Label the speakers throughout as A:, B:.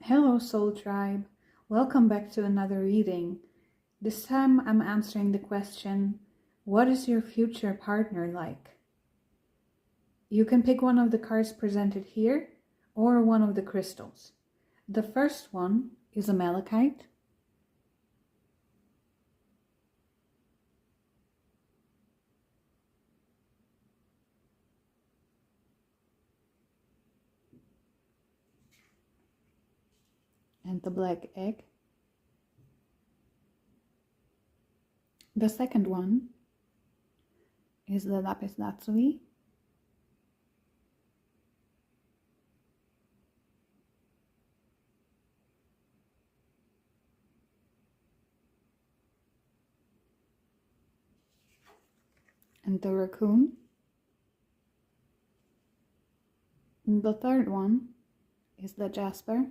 A: Hello, Soul Tribe. Welcome back to another reading. This time I'm answering the question, what is your future partner like? You can pick one of the cards presented here or one of the crystals. The first one is a malachite. And the black egg. The second one is the lapis lazuli. And the raccoon. And the third one is the jasper.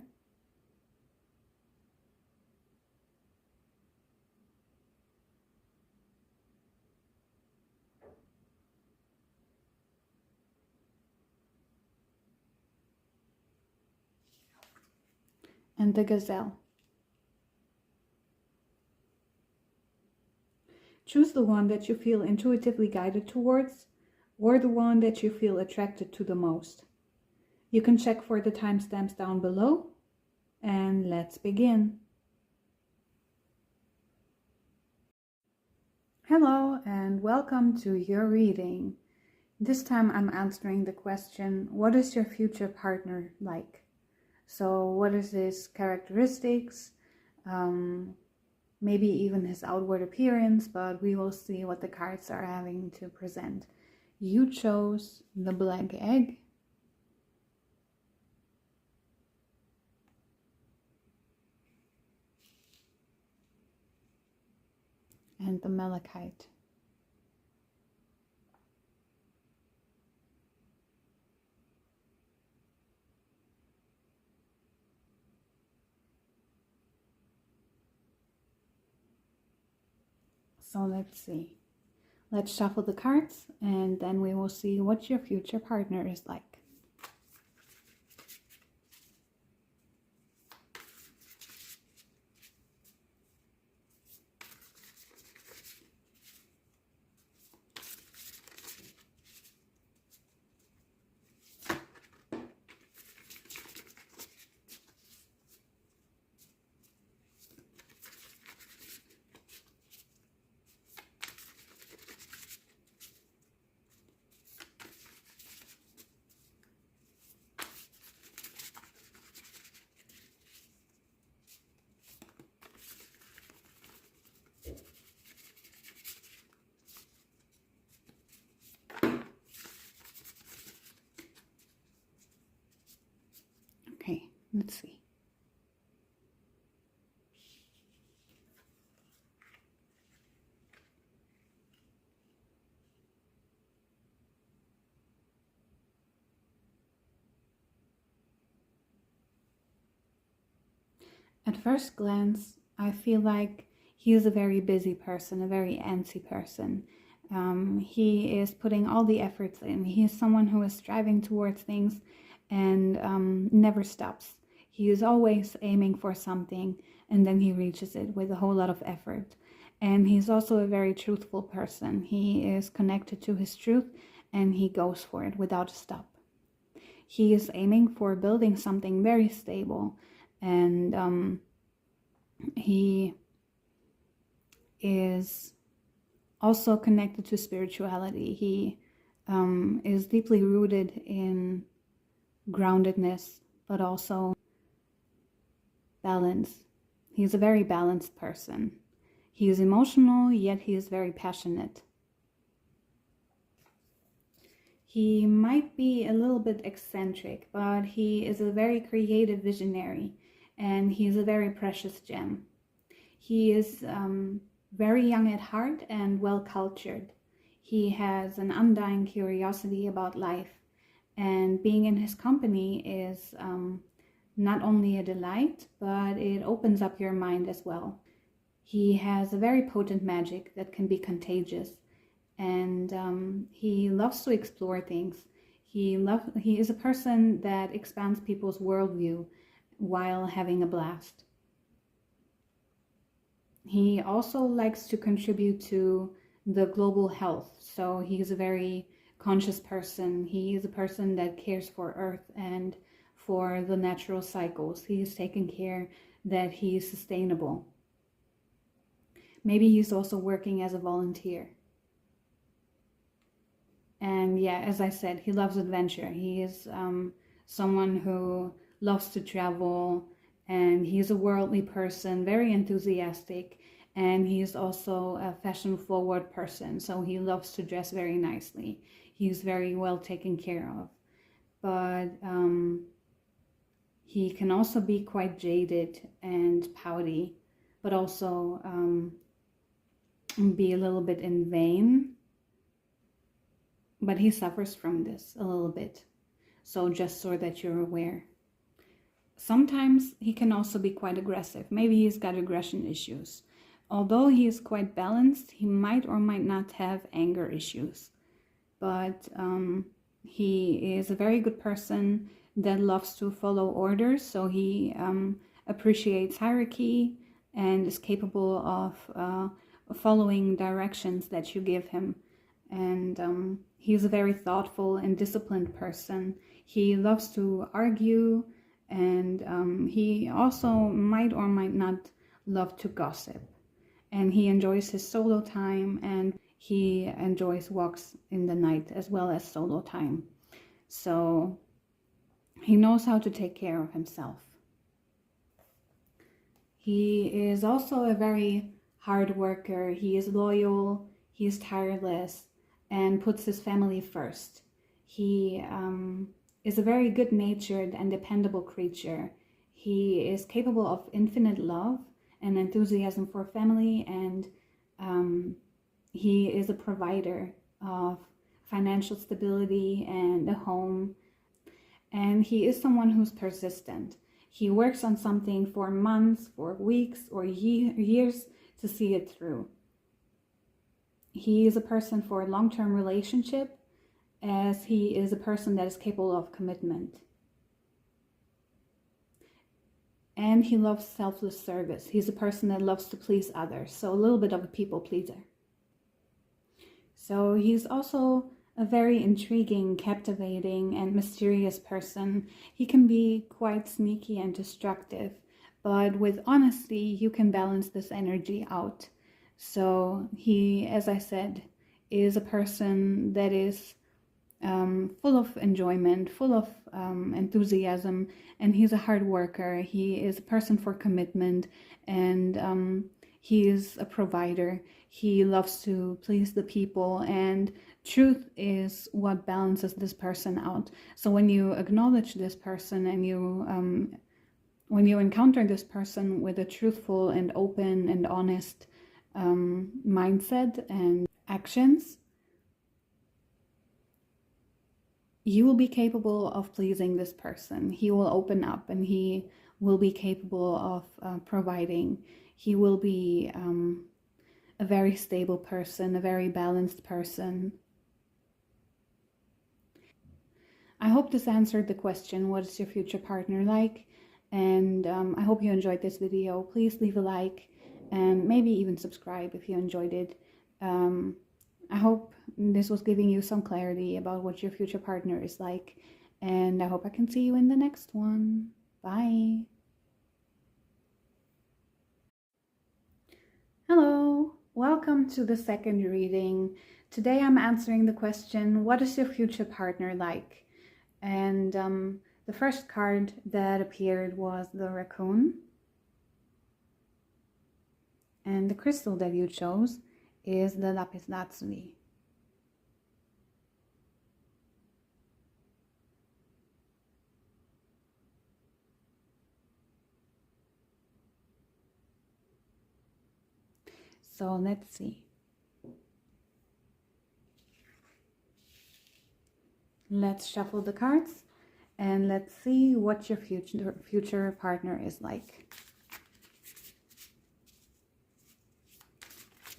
A: And the gazelle. Choose the one that you feel intuitively guided towards, or the one that you feel attracted to the most. You can check for the timestamps down below, and let's begin. Hello, and welcome to your reading. This time I'm answering the question, what is your future partner like? So what is his characteristics? Maybe even his outward appearance, but we will see what the cards are having to present. You chose the black egg. And the malachite. So let's see. Let's shuffle the cards and then we will see what your future partner is like. Okay, let's see. At first glance, I feel like he is a very busy person, a very antsy person. He is putting all the efforts in. He is someone who is striving towards things and never stops. He is always aiming for something and then he reaches it with a whole lot of effort. And he's also a very truthful person. He is connected to his truth and he goes for it without a stop. He is aiming for building something very stable, and he is also connected to spirituality. He is deeply rooted in groundedness, but also balance. He's a very balanced person. He is emotional, yet he is very passionate. He might be a little bit eccentric, but he is a very creative visionary, and he is a very precious gem. He is very young at heart and well cultured. He has an undying curiosity about life, and being in his company is not only a delight, but it opens up your mind as well. He has a very potent magic that can be contagious, and he loves to explore things. He is a person that expands people's worldview, while having a blast. He also likes to contribute to the global health. So he's a very conscious person. He is a person that cares for Earth and for the natural cycles. He's taking care that he's sustainable. Maybe he's also working as a volunteer. And yeah, as I said, he loves adventure. He is someone who loves to travel, and he's a worldly person, very enthusiastic, and he's also a fashion forward person. So he loves to dress very nicely. He's very well taken care of. But he can also be quite jaded and pouty, but also be a little bit in vain. But he suffers from this a little bit. So just so that you're aware. Sometimes he can also be quite aggressive. Maybe he's got aggression issues. Although he is quite balanced, he might or might not have anger issues. But he is a very good person that loves to follow orders. So he appreciates hierarchy and is capable of following directions that you give him. And he's a very thoughtful and disciplined person. He loves to argue, and he also might or might not love to gossip. And he enjoys his solo time, and he enjoys walks in the night as well as solo time. So he knows how to take care of himself. He is also a very hard worker. He is loyal, he is tireless, and puts his family first. He is a very good-natured and dependable creature. He is capable of infinite love and enthusiasm for family, and he is a provider of financial stability and a home. And he is someone who's persistent. He works on something for months, for weeks, or years to see it through. He is a person for a long-term relationship, as he is a person that is capable of commitment. And he loves selfless service. He's a person that loves to please others, so a little bit of a people pleaser. So he's also a very intriguing, captivating, and mysterious person. He can be quite sneaky and destructive, but with honesty, you can balance this energy out. So he, as I said, is a person that is full of enjoyment, full of enthusiasm, and he's a hard worker. He is a person for commitment, and he is a provider. He loves to please the people, and truth is what balances this person out. So when you acknowledge this person and when you encounter this person with a truthful and open and honest mindset and actions, you will be capable of pleasing this person. He will open up, and he will be capable of providing. He will be a very stable person, a very balanced person. I hope this answered the question, what is your future partner like? And I hope you enjoyed this video. Please leave a like and maybe even subscribe if you enjoyed it. I hope this was giving you some clarity about what your future partner is like, and I hope I can see you in the next one. Bye. Hello, welcome to the second reading. Today I'm answering the question, what is your future partner like? And the first card that appeared was the raccoon. And the crystal that you chose is the lapis lazuli. So let's see. Let's shuffle the cards and let's see what your future partner is like.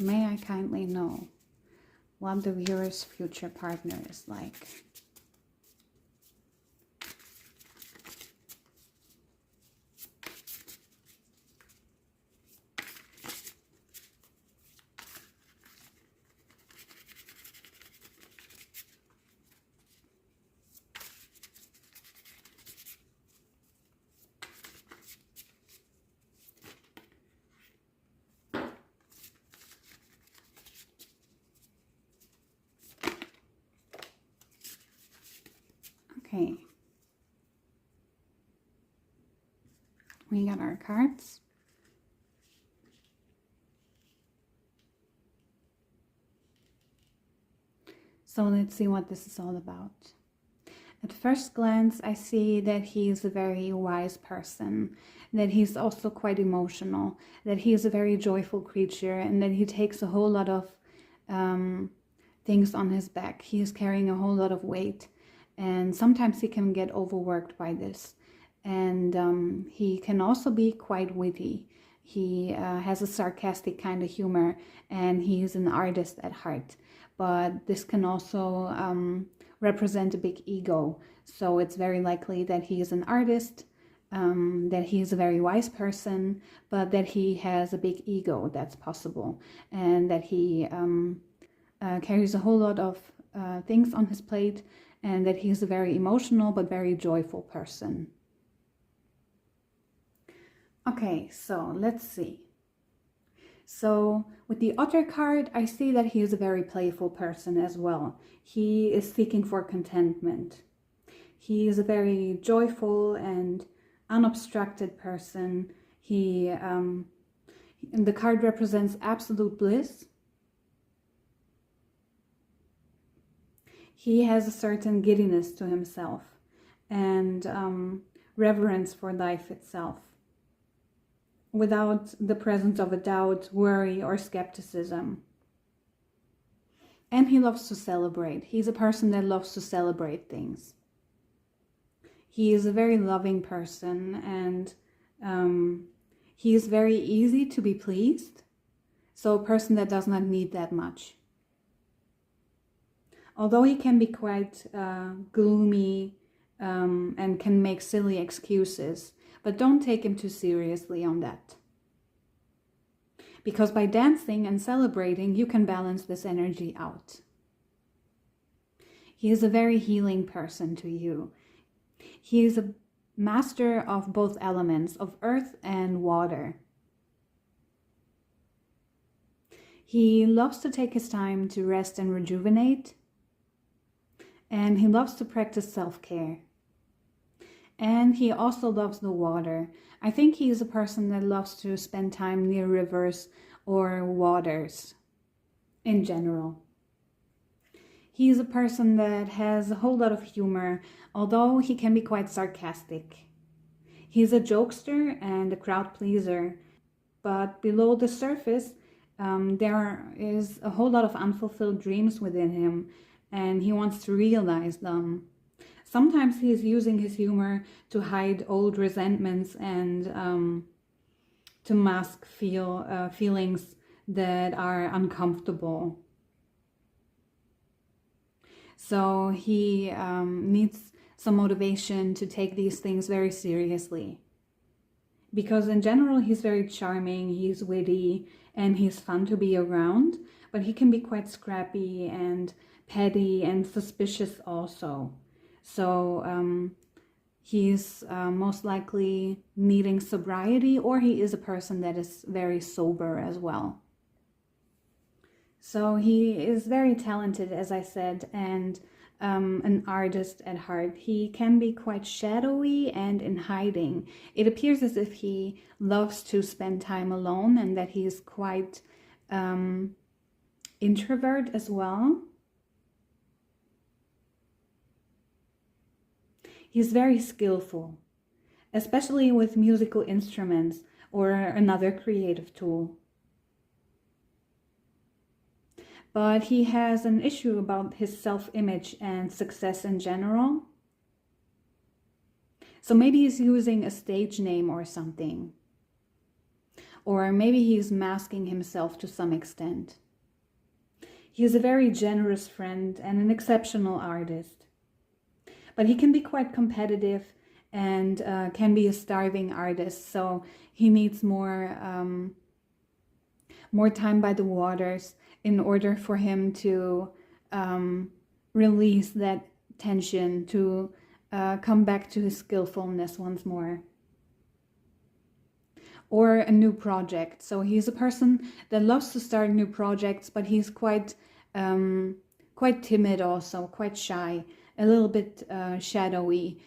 A: May I kindly know what the viewer's future partner is like? We got our cards. So let's see what this is all about. At first glance, I see that he is a very wise person, that he's also quite emotional, that he is a very joyful creature, and that he takes a whole lot of things on his back. He is carrying a whole lot of weight, and sometimes he can get overworked by this. And he can also be quite witty. He has a sarcastic kind of humor, and he is an artist at heart. But this can also represent a big ego. So it's very likely that he is an artist, that he is a very wise person, but that he has a big ego. That's possible. And that he carries a whole lot of things on his plate, and that he's a very emotional but very joyful person. Okay, so let's see. So with the Otter card, I see that he is a very playful person as well. He is seeking for contentment. He is a very joyful and unobstructed person. The card represents absolute bliss. He has a certain giddiness to himself and reverence for life itself, without the presence of a doubt, worry, or skepticism. And he loves to celebrate. He's a person that loves to celebrate things. He is a very loving person, and he is very easy to be pleased. So a person that does not need that much. Although he can be quite gloomy and can make silly excuses, but don't take him too seriously on that. Because by dancing and celebrating, you can balance this energy out. He is a very healing person to you. He is a master of both elements, of earth and water. He loves to take his time to rest and rejuvenate. And he loves to practice self-care. And he also loves the water. I think he is a person that loves to spend time near rivers or waters in general. He is a person that has a whole lot of humor, although he can be quite sarcastic. He's a jokester and a crowd pleaser, but below the surface, there is a whole lot of unfulfilled dreams within him, and he wants to realize them. Sometimes he is using his humor to hide old resentments and to mask feelings that are uncomfortable. So he needs some motivation to take these things very seriously. Because in general, he's very charming, he's witty, and he's fun to be around, but he can be quite scrappy and petty and suspicious also. So he's most likely needing sobriety, or he is a person that is very sober as well. So he is very talented, as I said, and an artist at heart. He can be quite shadowy and in hiding. It appears as if he loves to spend time alone, and that he is quite introvert as well. He's very skillful, especially with musical instruments or another creative tool. But he has an issue about his self-image and success in general. So maybe he's using a stage name or something. Or maybe he's masking himself to some extent. He is a very generous friend and an exceptional artist. But he can be quite competitive and can be a starving artist. So he needs more time by the waters in order for him to release that tension, to come back to his skillfulness once more. Or a new project. So he's a person that loves to start new projects, but he's quite timid also, quite shy, a little bit shadowy,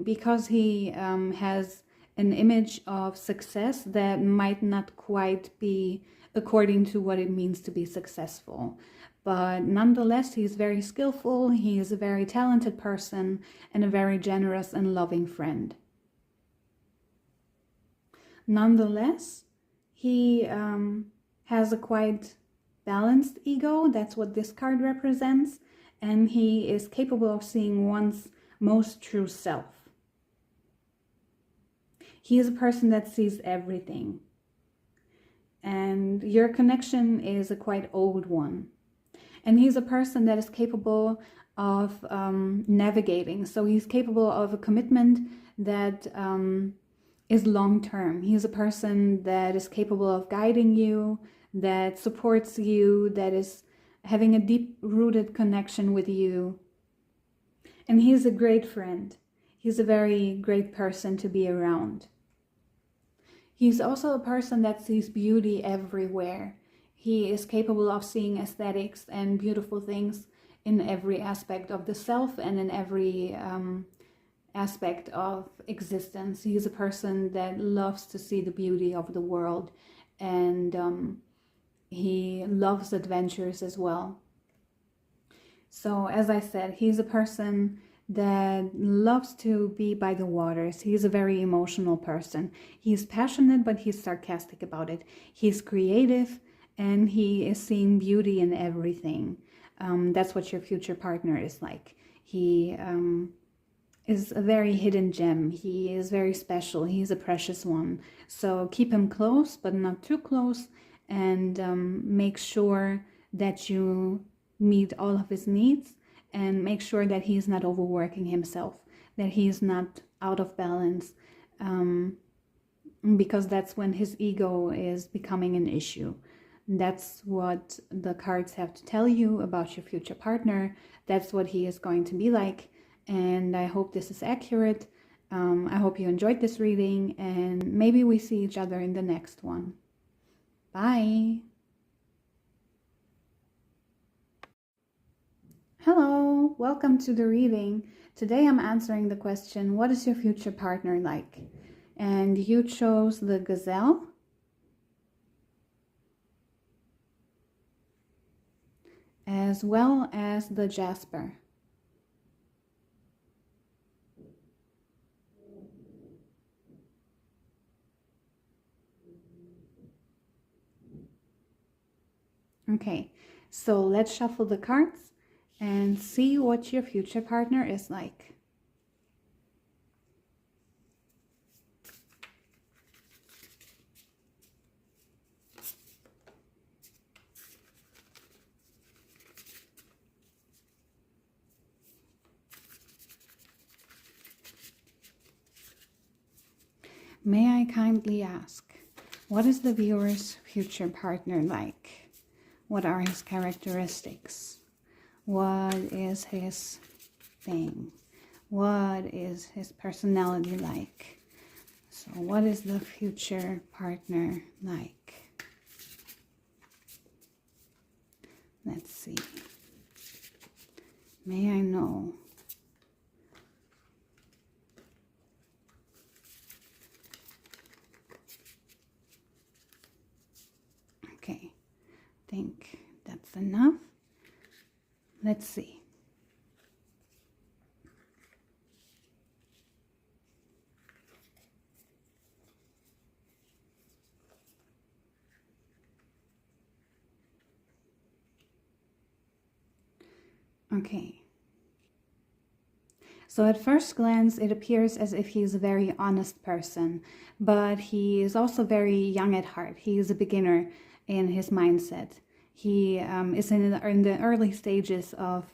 A: because he has an image of success that might not quite be according to what it means to be successful. But nonetheless, he's very skillful, he is a very talented person, and a very generous and loving friend. Nonetheless, he has a quite balanced ego. That's what this card represents. And he is capable of seeing one's most true self. He is a person that sees everything. And your connection is a quite old one. And he's a person that is capable of navigating. So he's capable of a commitment that is long-term. He's a person that is capable of guiding you, that supports you, that is having a deep-rooted connection with you. And he's a great friend. He's a very great person to be around. He's also a person that sees beauty everywhere. He is capable of seeing aesthetics and beautiful things in every aspect of the self and in every aspect of existence. He's a person that loves to see the beauty of the world, and he loves adventures as well. So as I said, he's a person that loves to be by the waters. He's a very emotional person. He's passionate, but he's sarcastic about it. He's creative, and he is seeing beauty in everything. That's what your future partner is like. He is a very hidden gem. He is very special. He's a precious one. So keep him close, but not too close, and make sure that you meet all of his needs, and make sure that he's not overworking himself, that he's not out of balance, because that's when his ego is becoming an issue. That's what the cards have to tell you about your future partner. That's what he is going to be like, and I hope this is accurate. I hope you enjoyed this reading, and maybe we see each other in the next one. Bye! Hello, welcome to the reading. Today I'm answering the question, what is your future partner like? And you chose the gazelle, as well as the jasper. Okay, so let's shuffle the cards and see what your future partner is like. May I kindly ask, what is the viewer's future partner like? What are his characteristics? What is his thing? What is his personality like? So what is the future partner like? Let's see. May I know? Okay, I think that's enough. Let's see. Okay. So at first glance, it appears as if he is a very honest person, but he is also very young at heart. He is a beginner in his mindset. He is in the early stages of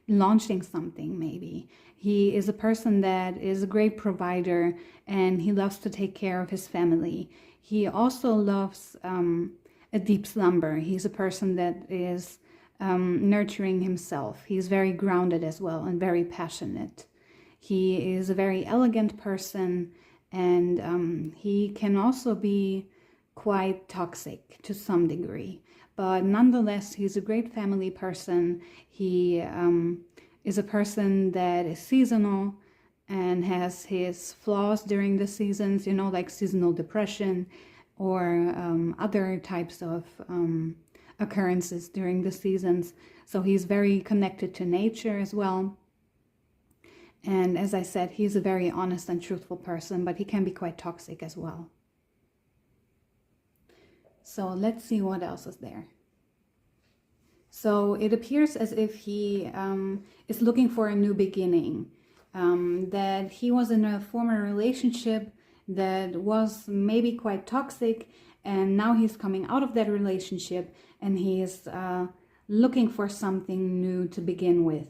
A: launching something, maybe. He is a person that is a great provider, and he loves to take care of his family. He also loves a deep slumber. He's a person that is nurturing himself. He's very grounded as well and very passionate. He is a very elegant person, and he can also be quite toxic to some degree. But nonetheless, he's a great family person. He is a person that is seasonal, and has his flaws during the seasons, you know, like seasonal depression or other types of occurrences during the seasons. So he's very connected to nature as well. And as I said, he's a very honest and truthful person, but he can be quite toxic as well. So let's see what else is there. So it appears as if he is looking for a new beginning, that he was in a former relationship that was maybe quite toxic, and now he's coming out of that relationship and he's looking for something new to begin with.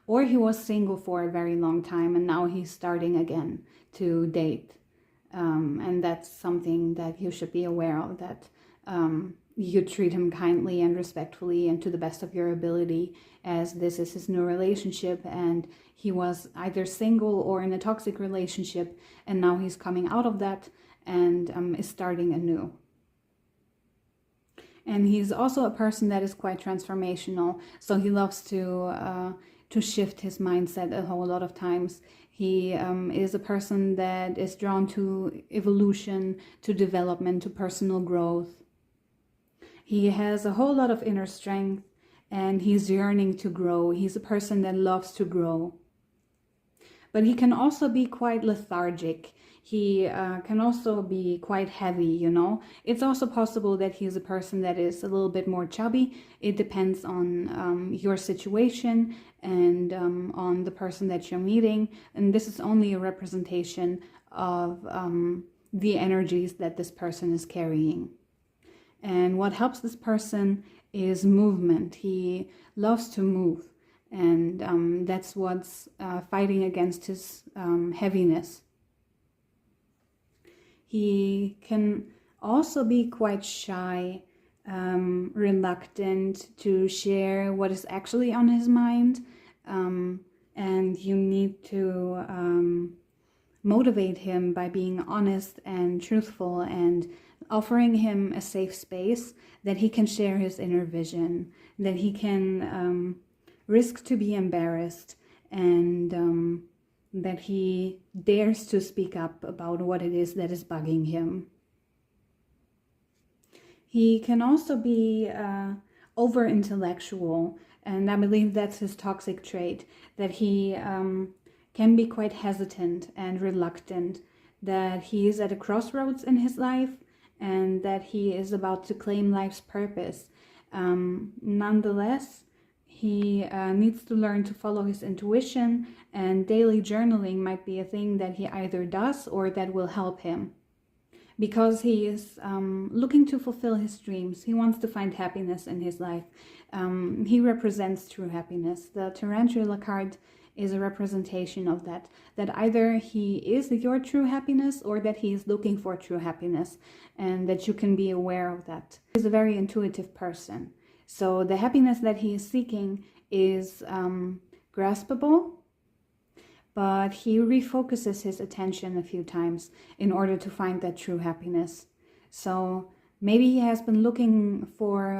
A: Or he was single for a very long time and now he's starting again to date. And that's something that you should be aware of, that you treat him kindly and respectfully and to the best of your ability, as this is his new relationship and he was either single or in a toxic relationship and now he's coming out of that and is starting anew. And he's also a person that is quite transformational, so he loves to shift his mindset a whole lot of times. He is a person that is drawn to evolution, to development, to personal growth. He has a whole lot of inner strength and he's yearning to grow. He's a person that loves to grow. But he can also be quite lethargic. He can also be quite heavy, you know. It's also possible that he's a person that is a little bit more chubby. It depends on your situation and on the person that you're meeting. And this is only a representation of the energies that this person is carrying. And what helps this person is movement. He loves to move. And that's what's fighting against his heaviness. He can also be quite shy, reluctant to share what is actually on his mind. And you need to motivate him by being honest and truthful and offering him a safe space that he can share his inner vision, that he can risk to be embarrassed, and that he dares to speak up about what it is that is bugging him. He can also be over-intellectual, and I believe that's his toxic trait, that he can be quite hesitant and reluctant, that he is at a crossroads in his life, and that he is about to claim life's purpose. Nonetheless, he needs to learn to follow his intuition, and daily journaling might be a thing that he either does or that will help him. Because he is looking to fulfill his dreams. He wants to find happiness in his life. He represents true happiness. The tarantula card is a representation of that. That either he is your true happiness or that he is looking for true happiness, and that you can be aware of that. He's a very intuitive person. So the happiness that he is seeking is graspable, but he refocuses his attention a few times in order to find that true happiness. So maybe he has been looking for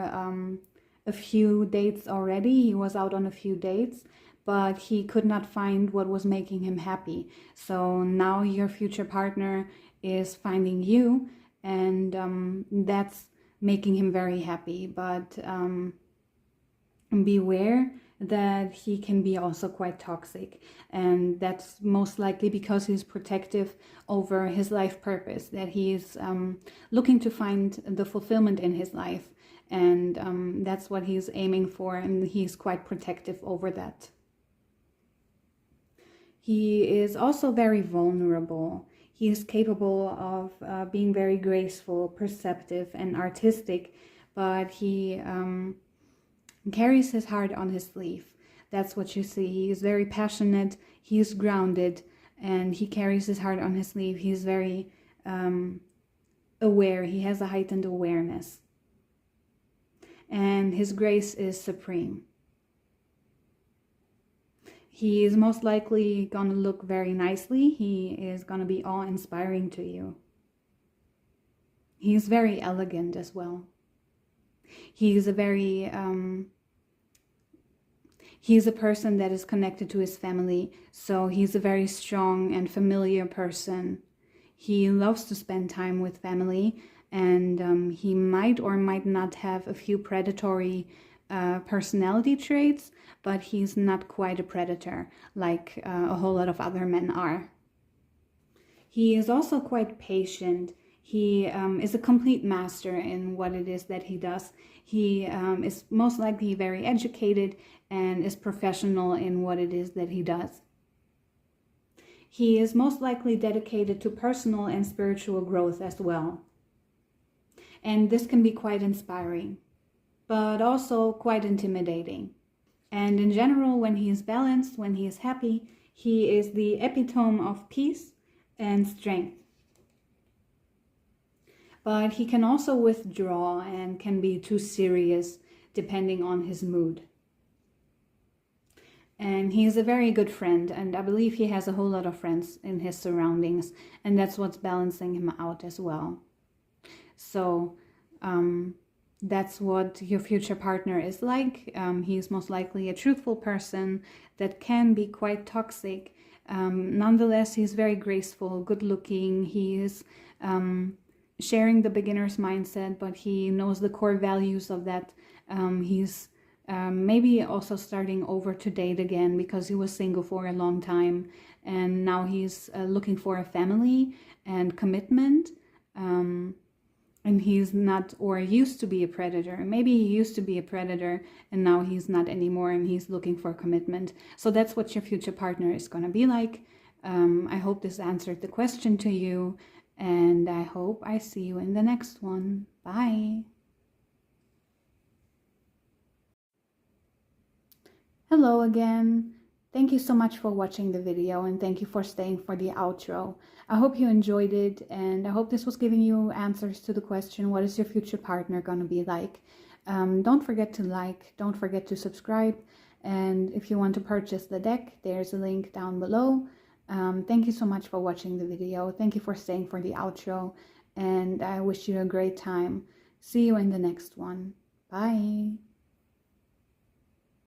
A: a few dates already. He was out on a few dates, but he could not find what was making him happy. So now your future partner is finding you, and that's making him very happy. But beware that he can be also quite toxic, and that's most likely because he's protective over his life purpose, that he's looking to find the fulfillment in his life, and that's what he's aiming for, and he's quite protective over that. He is also very vulnerable. He is capable of being very graceful, perceptive, and artistic, but he carries his heart on his sleeve. That's what you see. He is very passionate, he is grounded, and he carries his heart on his sleeve. He's very aware. He has a heightened awareness. And his grace is supreme. He is most likely going to look very nicely. He is going to be awe-inspiring to you. He is very elegant as well. He is a very He's a person that is connected to his family, so he's a very strong and familiar person. He loves to spend time with family, and he might or might not have a few predatory personality traits, but he's not quite a predator like a whole lot of other men are. He is also quite patient. He is a complete master in what it is that he does. He is most likely very educated and is professional in what it is that he does. He is most likely dedicated to personal and spiritual growth as well. And this can be quite inspiring, but also quite intimidating. And in general, when he is balanced, when he is happy, he is the epitome of peace and strength. But he can also withdraw and can be too serious depending on his mood. And he is a very good friend, and I believe he has a whole lot of friends in his surroundings, and that's what's balancing him out as well. So that's what your future partner is like. He's most likely a truthful person that can be quite toxic. Nonetheless, he's very graceful, good looking. He is sharing the beginner's mindset, but he knows the core values of that. He's maybe also starting over to date again because he was single for a long time, and now he's looking for a family and commitment. And he's not, or used to be a predator. Maybe he used to be a predator and now he's not anymore, and he's looking for commitment. So that's what your future partner is going to be like. I hope this answered the question to you, and I hope I see you in the next one. Bye. Hello again. Thank you so much for watching the video, and thank you for staying for the outro. I hope you enjoyed it, and I hope this was giving you answers to the question, what is your future partner going to be like? Don't forget to like, don't forget to subscribe, and if you want to purchase the deck, there's a link down below. Thank you so much for watching the video. Thank you for staying for the outro, and I wish you a great time. See you in the next one. Bye.